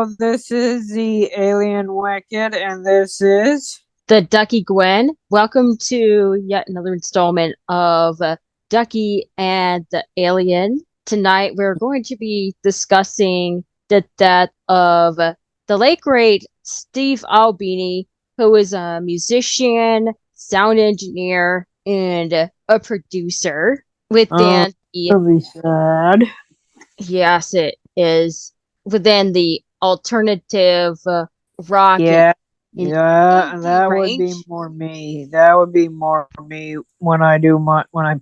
Hello, this is the Alien Wicked, and this is The Ducky Gwen. Welcome to yet another installment of Ducky and the Alien. Tonight we're going to be discussing the death of the late great Steve Albini, who is a musician, sound engineer, and a producer oh, within the, really sad. yes, it is, within the alternative rock and Yeah, yeah, and indie that would be range. more me. That would be more me when I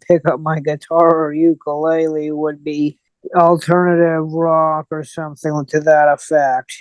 pick up my guitar or ukulele. Would be alternative rock or something to that effect.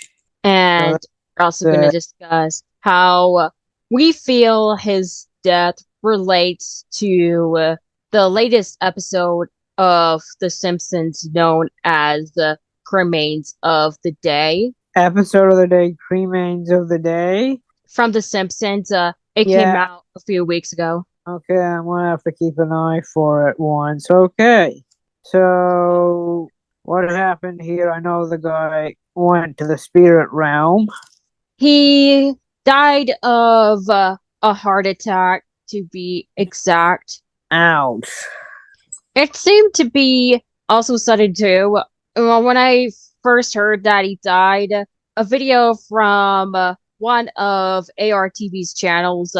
So And we're also going to that's discuss how we feel his death relates to the latest episode of The Simpsons known as the Cremains of the Day. episode of the day, Cremains of the day. From The Simpsons, it came Yeah, out a few weeks ago. okay, I'm gonna have to keep an eye for it once. Okay. So what happened here? I know the guy went to the spirit realm. He died of a heart attack, to be exact. Ouch. It seemed to be also sudden too. Well, when I first heard that he died, a video from one of ARTV's channels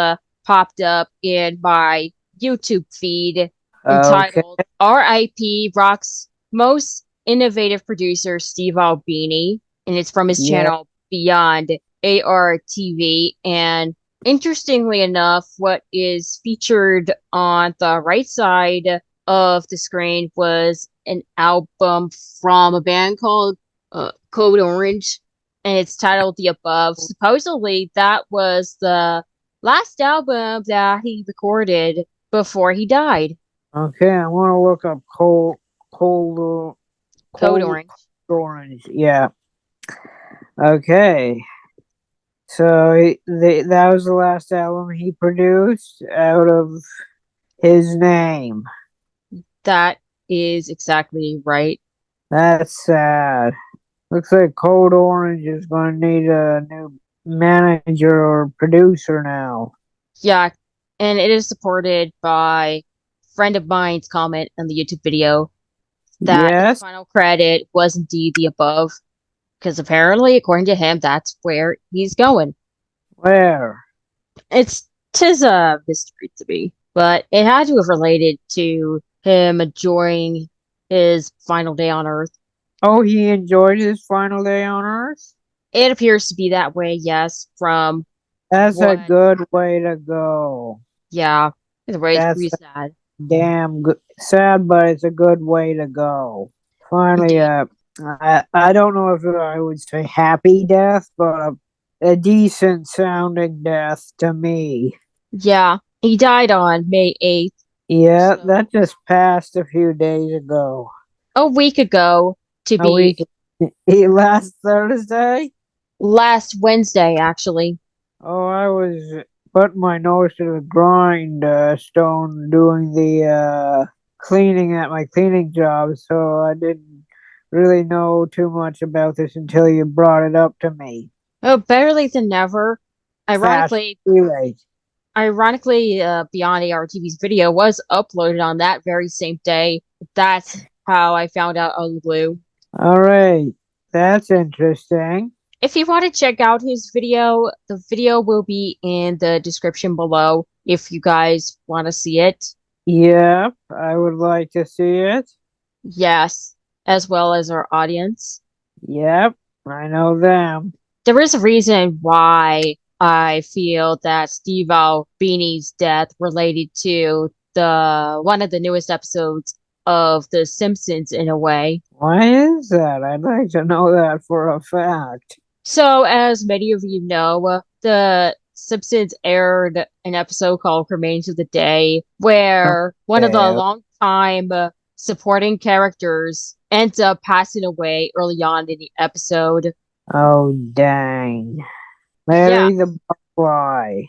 popped up in my YouTube feed Okay. entitled RIP Rock's Most Innovative Producer Steve Albini, and it's from his Yeah. channel Beyond ARTV. And interestingly enough, what is featured on the right side of the screen was an album from a band called Code Orange, and it's titled The Above. Supposedly, that was the last album that he recorded before he died. Okay. I want to look up cold, Code cold Orange. orange. Yeah. Okay. So that was the last album he produced out of his name. That is exactly right. That's sad. Looks like Code Orange is going to need a new manager or producer now. Yeah, and it is supported by a friend of mine's comment on the YouTube video that his Yes? final credit was indeed The Above, because apparently, according to him, that's where he's going. Where? It's tis a mystery to me, but it had to have related to him enjoying his final day on Earth. Oh, he enjoyed his final day on Earth? It appears to be that way, yes, from That's a what, good way to go. yeah, it's That's pretty sad. damn good. Sad, but it's a good way to go. Finally, Indeed. I don't know if I would say happy death, but a decent sounding death to me. Yeah, he died on May 8th, Yeah, so that just passed a few days ago. a week ago to A week, be last Thursday. last Wednesday, actually. Oh, I was putting my nose to the grind stone doing the cleaning at my cleaning job, so I didn't really know too much about this until you brought it up to me. Oh, better late than never. Fast, Ironically, too late. Beyond ARTV's video was uploaded on that very same day. That's how I found out on the blue. All right, that's interesting. If you want to check out his video, the video will be in the description below if you guys want to see it. Yep, I would like to see it. Yes, as well as our audience. Yep, I know them. There is a reason why I feel that Steve Albini's death related to the one of the newest episodes of The Simpsons in a way. Why is that? I'd like to know that for a fact. So, as many of you know, The Simpsons aired an episode called Cremains of the Day, where one of the Okay. longtime supporting characters ends up passing away early on in the episode. Oh, dang. Yeah, Larry the Butterfly.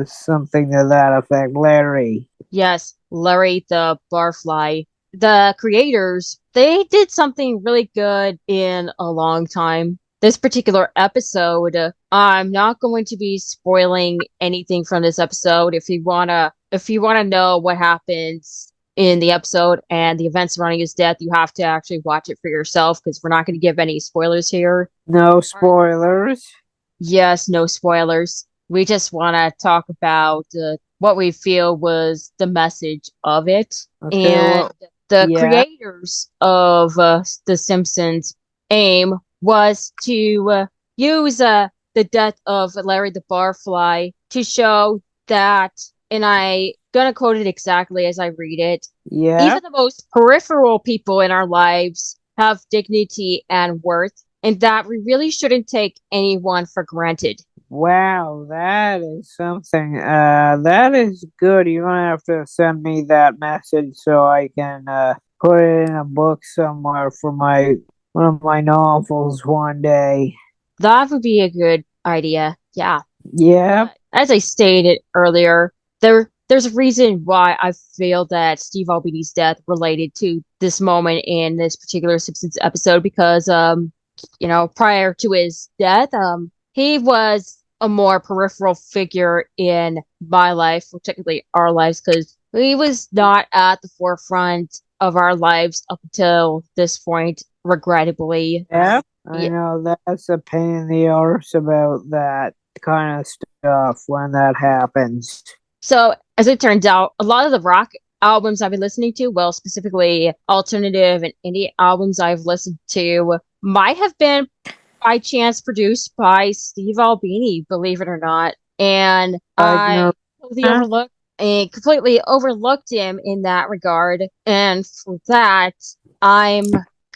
Something to that effect. Larry. yes, Larry the Barfly. The creators, they did something really good in a long time. this particular episode. I'm not going to be spoiling anything from this episode. If you wanna know what happens in the episode and the events surrounding his death, you have to actually watch it for yourself because we're not going to give any spoilers here. No spoilers. Yes, no spoilers. We just want to talk about what we feel was the message of it. Okay, And well, the yeah, creators of The Simpsons' aim was to use the death of Larry the Barfly to show that, and I gonna quote it exactly as I read it, yeah. even the most peripheral people in our lives have dignity and worth, and that we really shouldn't take anyone for granted. Wow, that is something. That is good. You're gonna have to send me that message so I can put it in a book somewhere for my one of my novels one day. That would be a good idea. Yeah. Yeah, But as I stated earlier, there's a reason why I feel that Steve Albini's death related to this moment in this particular Simpsons episode because prior to his death, he was a more peripheral figure in my life, or technically our lives, because he was not at the forefront of our lives up until this point, regrettably. yeah. I Yeah. know that's a pain in the arse about that kind of stuff when that happens. So, as it turns out, a lot of the rock albums I've been listening to, well, specifically alternative and indie albums I've listened to, might have been by chance produced by Steve Albini, believe it or not. And Like I completely Nirvana. overlooked him in that regard. And for that, I'm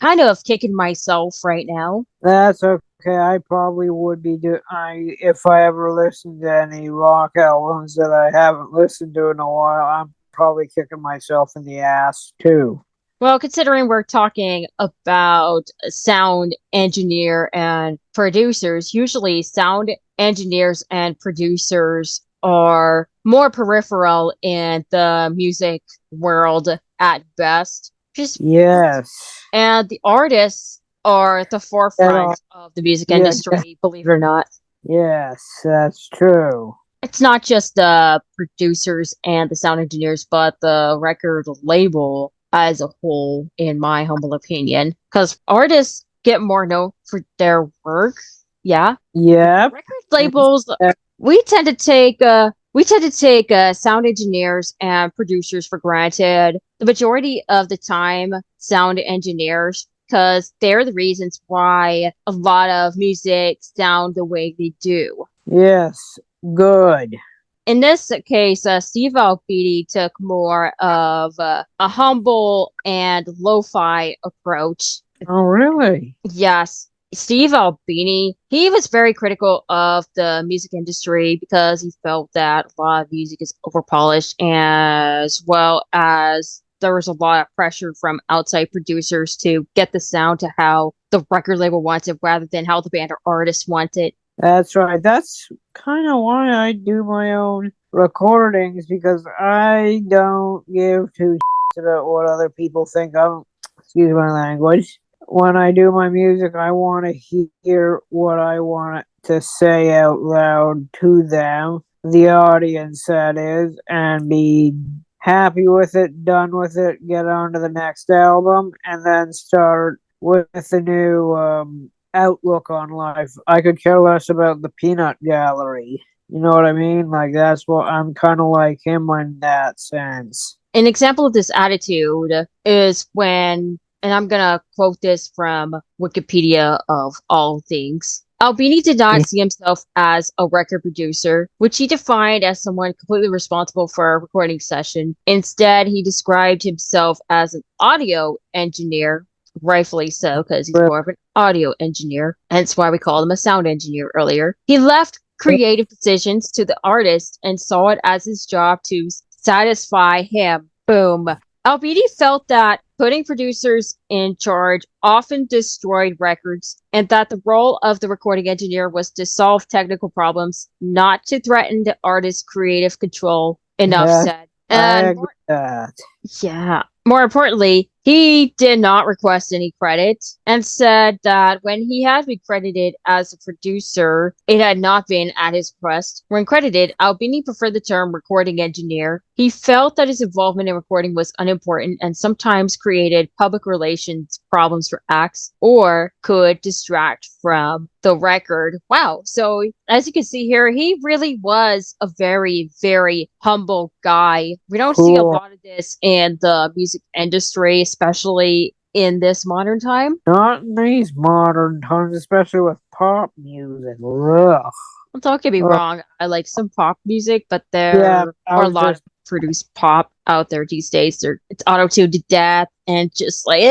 kind of kicking myself right now. That's okay. I probably would be if I ever listened to any rock albums that I haven't listened to in a while. I'm probably kicking myself in the ass too. Well, considering we're talking about sound engineer and producers, usually sound engineers and producers are more peripheral in the music world at best. Just Yes. and the artists are at the Get on. forefront of the music Yeah. industry, believe it or not. Yes, that's true. It's not just the producers and the sound engineers, but the record label as a whole, in my humble opinion. Because artists get more known for their work. Yeah. Yep. Record labels, we tend to take sound engineers and producers for granted. The majority of the time, sound engineers, because they're the reasons why a lot of music sound the way they do. Yes. Good. In this case, Steve Albini took more of a humble and lo-fi approach. Oh, really? Yes, Steve Albini, he was very critical of the music industry because he felt that a lot of music is overpolished, as well as there was a lot of pressure from outside producers to get the sound to how the record label wants it rather than how the band or artist wants it. That's right. That's kind of why I do my own recordings because I don't give two shits about what other people think of. Excuse my language. When I do my music, I want to hear what I want to say out loud to them, the audience that is, and be happy with it, done with it, get on to the next album, and then start with the new outlook on life. I could care less about the peanut gallery. You know what I mean? Like, that's what I'm kind of like him in that sense. An example of this attitude is when, and I'm gonna quote this from Wikipedia of all things. Albini did not see himself as a record producer, which he defined as someone completely responsible for a recording session. Instead, he described himself as an audio engineer, rightfully so, because he's more of an audio engineer, hence why we called him a sound engineer earlier. He left creative decisions to the artist and saw it as his job to satisfy him. Boom. Albini felt that putting producers in charge often destroyed records and that the role of the recording engineer was to solve technical problems, not to threaten the artist's creative control. Enough Yeah, said. I And agree with that. yeah, more importantly, He did not request any credit and said that when he had been credited as a producer, it had not been at his request. When credited, Albini preferred the term recording engineer. He felt that his involvement in recording was unimportant and sometimes created public relations problems for acts or could distract from the record. Wow. So as you can see here, he really was a very, very humble guy. We don't see a Cool. lot of this in the music industry, especially in this modern time. Not in these modern times, especially with pop music. Ugh. Don't get me Ugh. wrong, I like some pop music, but Yeah, there I are a was lot of just produced pop out there these days. It's auto-tuned to death and just like,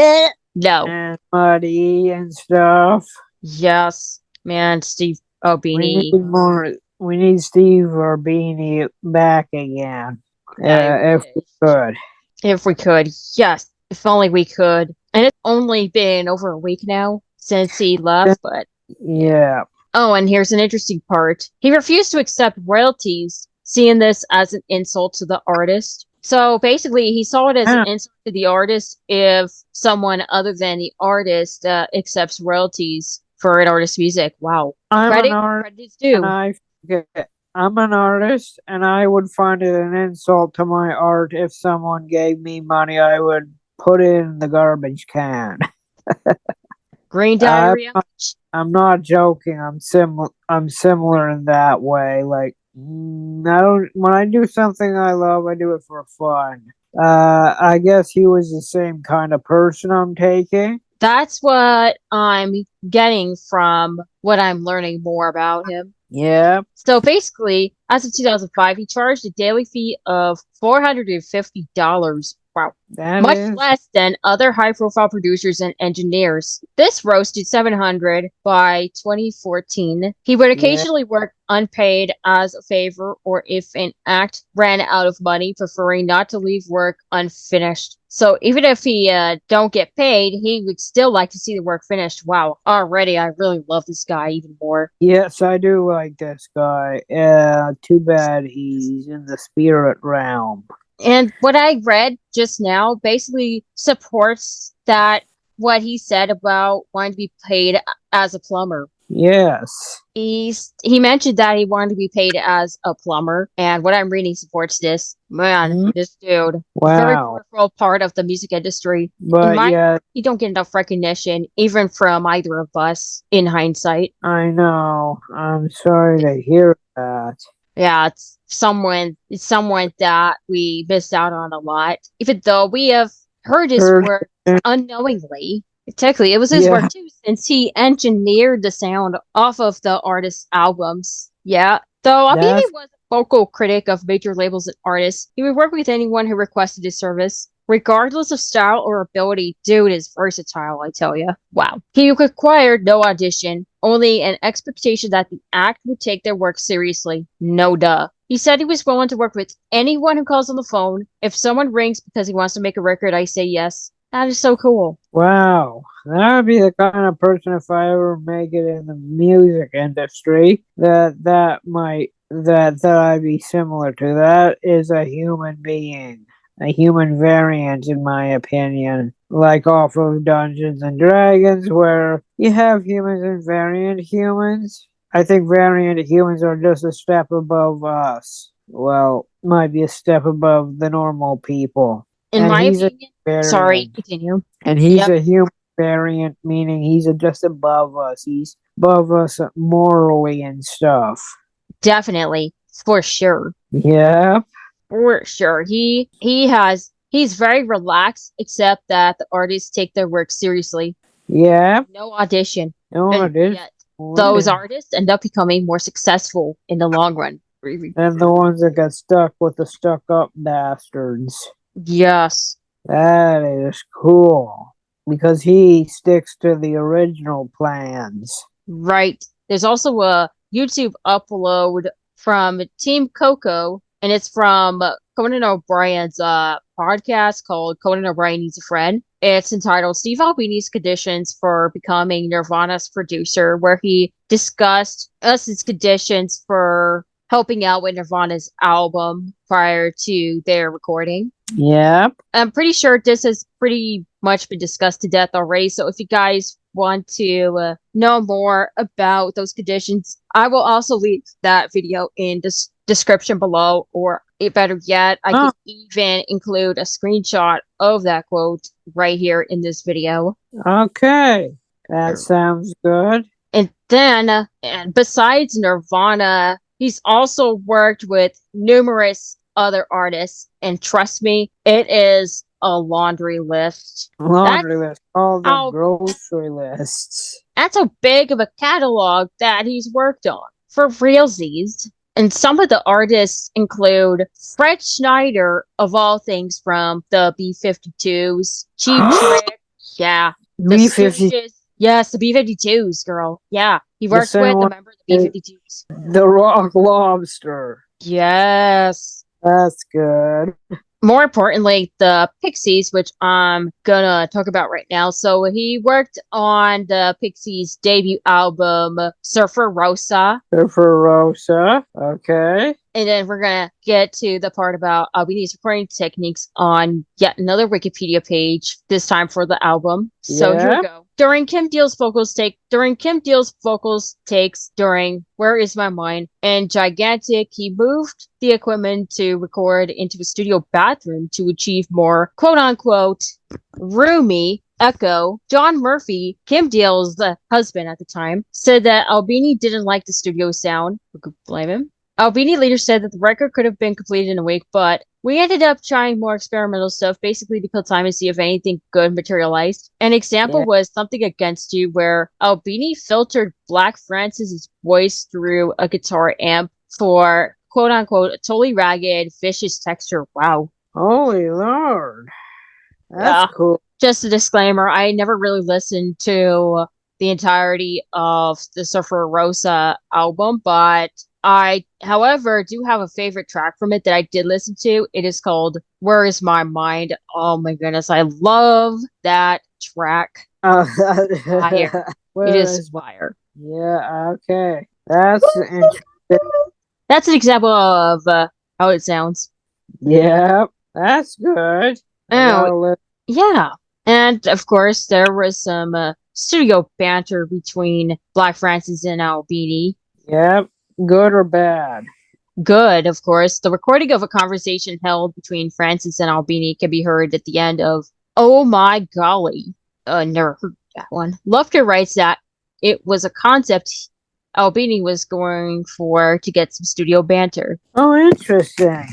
no. and muddy and stuff. Yes, man, Steve We need Albini. more. We need Steve Albini back again, I if we wish. could. If we could, yes, if only we could. And it's only been over a week now since he left, but yeah. Yeah. Oh, and here's an interesting part. He refused to accept royalties, seeing this as an insult to the artist. So basically, he saw it as an Yeah. insult to the artist if someone other than the artist accepts royalties for an artist's music. Wow. I'm an Credit where artist, credit's and due. I forget. I'm an artist, and I would find it an insult to my art if someone gave me money. I would put it in the garbage can. Green I'm diarrhea. not, I'm not joking. I'm similar in that way. Like, I don't. When I do something I love, I do it for fun. I guess he was the same kind of person I'm taking. That's what I'm getting from what I'm learning more about him. Yeah, So basically, as of 2005, he charged a daily fee of $450. Wow. that Much is. less than other high-profile producers and engineers. This rose to 700 by 2014. He would Yeah, occasionally work unpaid as a favor or if an act ran out of money, preferring not to leave work unfinished. So even if he don't get paid, he would still like to see the work finished. Wow. Already, I really love this guy even more. yes, I do like this guy. Too bad he's in the spirit realm. And what I read just now basically supports that what he said about wanting to be paid as a plumber. Yes. He mentioned that he wanted to be paid as a plumber, and what I'm reading supports this. Man, Hmm? this dude, very Wow. peripheral part of the music industry. In But my yeah, he don't get enough recognition, even from either of us. In hindsight, I know. I'm sorry to hear that. yeah, it's someone that we missed out on a lot, even though we have heard his Heard. work unknowingly. Technically, it was his work Yeah, too, since he engineered the sound off of the artist's albums. Yeah, though Albini that's was a vocal critic of major labels and artists, he would work with anyone who requested his service. Regardless of style or ability, dude is versatile, I tell you. Wow. He required no audition, only an expectation that the act would take their work seriously. No duh. He said he was willing to work with anyone who calls on the phone. If someone rings because he wants to make a record, I say yes. That is so cool. wow. That would be the kind of person if I ever make it in the music industry that I'd be similar to. That is a human being. A human variant in my opinion. Like off of Dungeons and Dragons where you have humans and variant humans. I think variant humans are just a step above us. Well, might be a step above the normal people. In And my he's a opinion, sorry, variant. continue. And he's Yep, a human variant, meaning he's just above us. He's above us morally and stuff. definitely. For sure. Yeah, For sure. He's very relaxed, except that the artists take their work seriously. yeah. No audition. No, And it is. yet It those is. artists end up becoming more successful in the long run. And the ones that got stuck with the stuck up bastards. Yes. That is cool. Because he sticks to the original plans. Right. There's also a YouTube upload from Team Coco, and it's from Conan O'Brien's podcast called Conan O'Brien Needs a Friend. It's entitled Steve Albini's Conditions for Becoming Nirvana's Producer, where he discussed his conditions for helping out with Nirvana's album prior to their recording. Yep. I'm pretty sure this has pretty much been discussed to death already. So if you guys want to know more about those conditions, I will also leave that video in the description below, or better yet, I Oh, can even include a screenshot of that quote right here in this video. okay. That sounds good. And then, and besides Nirvana, he's also worked with numerous other artists. And trust me, it is a laundry list. Laundry That's list. All the how grocery lists. that's how big of a catalog that he's worked on. For realsies. And some of the artists include Fred Schneider, of all things, from the B-52s, Cheap Trick, yeah, the B-50, Stooges, yes, the B-52s, girl, yeah. He the worked same with a one, member of the B-52s. the Rock Lobster. Yes. That's good. More importantly, the Pixies, which I'm gonna talk about right now. So he worked on the Pixies' debut album, Surfer Rosa. Surfer Rosa. Okay. And then we're gonna get to the part about Albini's recording techniques on yet another Wikipedia page, this time for the album. So here we go. During Kim Deal's vocals takes during Where Is My Mind and Gigantic, he moved the equipment to record into a studio bathroom to achieve more quote unquote roomy echo. John Murphy, Kim Deal's husband at the time, said that Albini didn't like the studio sound. Who could blame him? Albini later said that the record could have been completed in a week, but we ended up trying more experimental stuff, basically to kill time and see if anything good materialized. An example was Something Against You, where Albini filtered Black Francis's voice through a guitar amp for quote-unquote a totally ragged, vicious texture. Wow. Holy Lord. That's cool. Just a disclaimer, I never really listened to the entirety of the Surfer Rosa album, but I, however, do have a favorite track from it that I did listen to. It is called Where Is My Mind? Oh my goodness, I love that track. Fire. It is fire. Yeah, okay. That's interesting. That's an example of how it sounds. Yeah, that's good. Oh, yeah. And of course, there was some studio banter between Black Francis and Albini. Yep. Good or bad? Good, of course. The recording of a conversation held between Francis and Albini can be heard at the end of Oh My Golly. Never heard that one. Lufter writes that it was a concept Albini was going for to get some studio banter. Oh, interesting.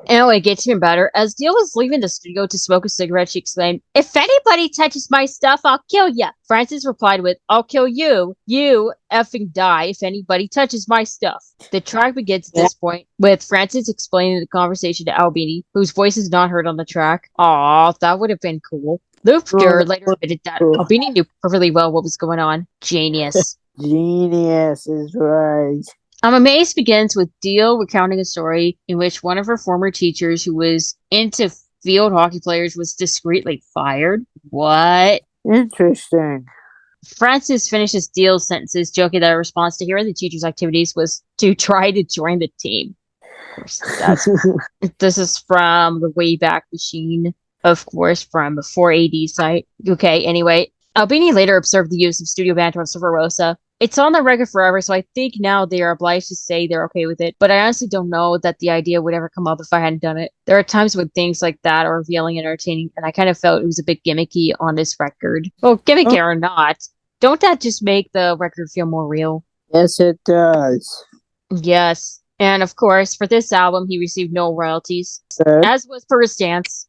Oh, it gets even better. As Deal was leaving the studio to smoke a cigarette, she exclaimed, "If anybody touches my stuff, I'll kill ya." Francis replied with, "I'll kill you. You effing die if anybody touches my stuff." The track begins at this point with Francis explaining the conversation to Albini, whose voice is not heard on the track. Aw, that would have been cool. Lufter later admitted that Albini knew perfectly well what was going on. Genius. Genius is right. I'm Amazed begins with Deal recounting a story in which one of her former teachers who was into field hockey players was discreetly fired. What? Interesting. Francis finishes Deal's sentences, joking that her response to hearing the teacher's activities was to try to join the team. Of course, this is from the Wayback Machine, of course, from the 4AD site. Okay, anyway. Albini later observed the use of studio banter on Surfer Rosa. It's on the record forever, so I think now they are obliged to say they're okay with it. But I honestly don't know that the idea would ever come up if I hadn't done it. There are times when things like that are revealing and entertaining, and I kind of felt it was a bit gimmicky on this record. Well, gimmicky or not, don't that just make the record feel more real? Yes, it does. Yes. And of course, for this album, he received no royalties, as was per his stance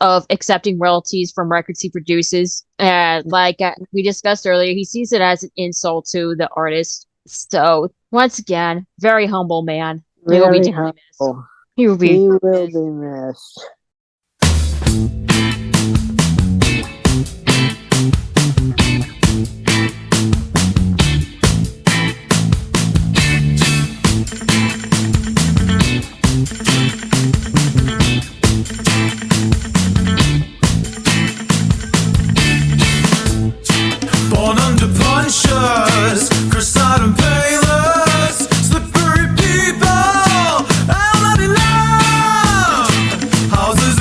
of accepting royalties from records he produces. Like we discussed earlier, he sees it as an insult to the artist. So once again, very humble man. He will be dearly missed. He will be missed. Houses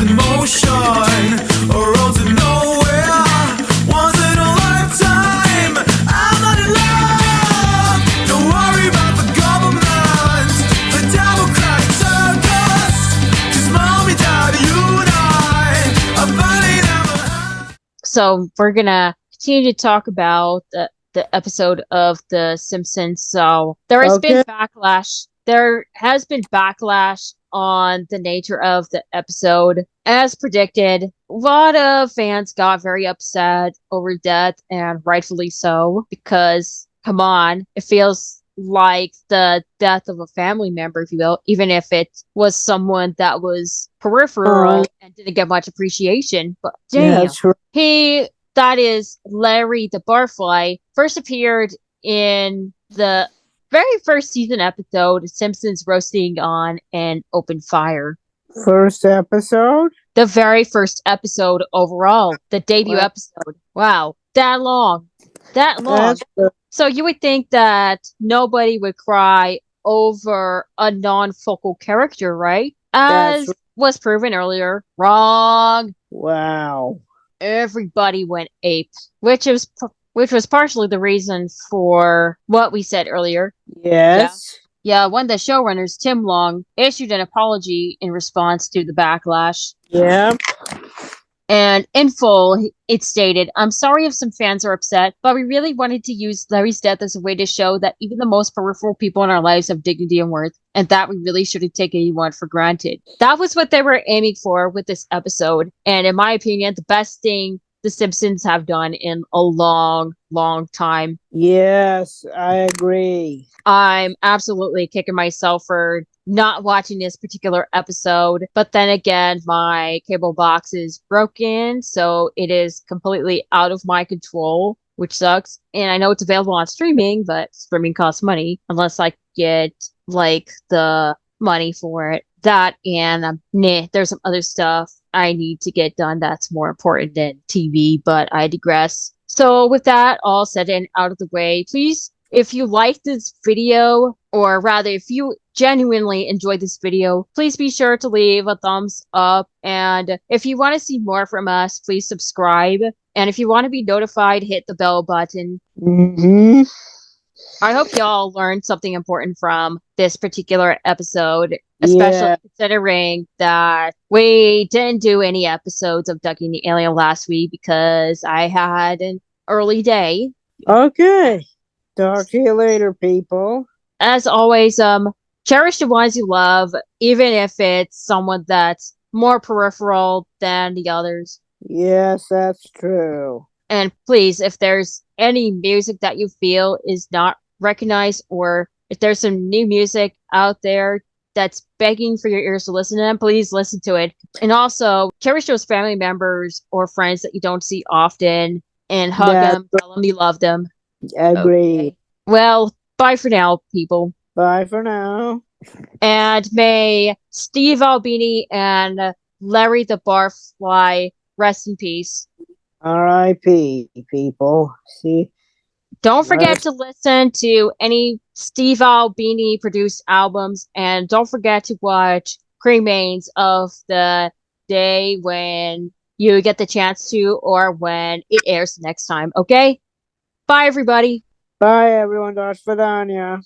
So we're gonna continue to talk about the episode of The Simpsons. So there has been Okay. backlash. There has been backlash on the nature of the episode. As predicted, a lot of fans got very upset over death, and rightfully so, because come on, it feels like the death of a family member, if you will, even if it was someone that was Uh, peripheral and didn't get much appreciation. But yeah, damn, that's right. he, that is Larry the Barfly, first appeared in the very first season episode, Simpsons roasting on an open fire. First episode. The very first episode overall, the debut Well, episode. Wow, that long. That long. that's the- So you would think that nobody would cry over a non-focal character, right? that's As was proven earlier, wrong. wow. Everybody went ape, which was partially the reason for what we said earlier. Yeah. Yes. Yeah, one of the showrunners, Tim Long, issued an apology in response to the backlash. Yeah. And in full, it stated, I'm sorry if some fans are upset, but we really wanted to use Larry's death as a way to show that even the most peripheral people in our lives have dignity and worth, and that we really shouldn't take anyone for granted. That was what they were aiming for with this episode. And in my opinion, the best thing the Simpsons have done in a long, long time. Yes, I agree. I'm absolutely kicking myself for not watching this particular episode. But then again, my cable box is broken, so it is completely out of my control, which sucks. And I know it's available on streaming, but streaming costs money unless I get like the money for it. That and there's some other stuff I need to get done that's more important than TV, but I digress. So with that all said and out of the way, please, if you like this video, or rather, if you genuinely enjoyed this video, please be sure to leave a thumbs up. And if you want to see more from us, please subscribe. And if you want to be notified, hit the bell button. Mm-hmm. I hope y'all learned something important from this particular episode, especially Yeah. considering that we didn't do any episodes of Ducky and the Alien last week because I had an early day. Okay. Talk to you later, people. As always, cherish the ones you love, even if it's someone that's more peripheral than the others. Yes, that's true. And please, if there's any music that you feel is not recognized, or if there's some new music out there that's begging for your ears to listen to them, please listen to it. And also, cherish those family members or friends that you don't see often and hug That's them, tell them you love them. agreed. Okay. Well, bye for now, people. Bye for now. And may Steve Albini and Larry the Barfly rest in peace. R.I.P. people. See. Don't forget to listen to any Steve Albini produced albums, and don't forget to watch Cremains of the day when you get the chance to, or when it airs next time. Okay? Bye, everybody. Bye, everyone. Das Vidania.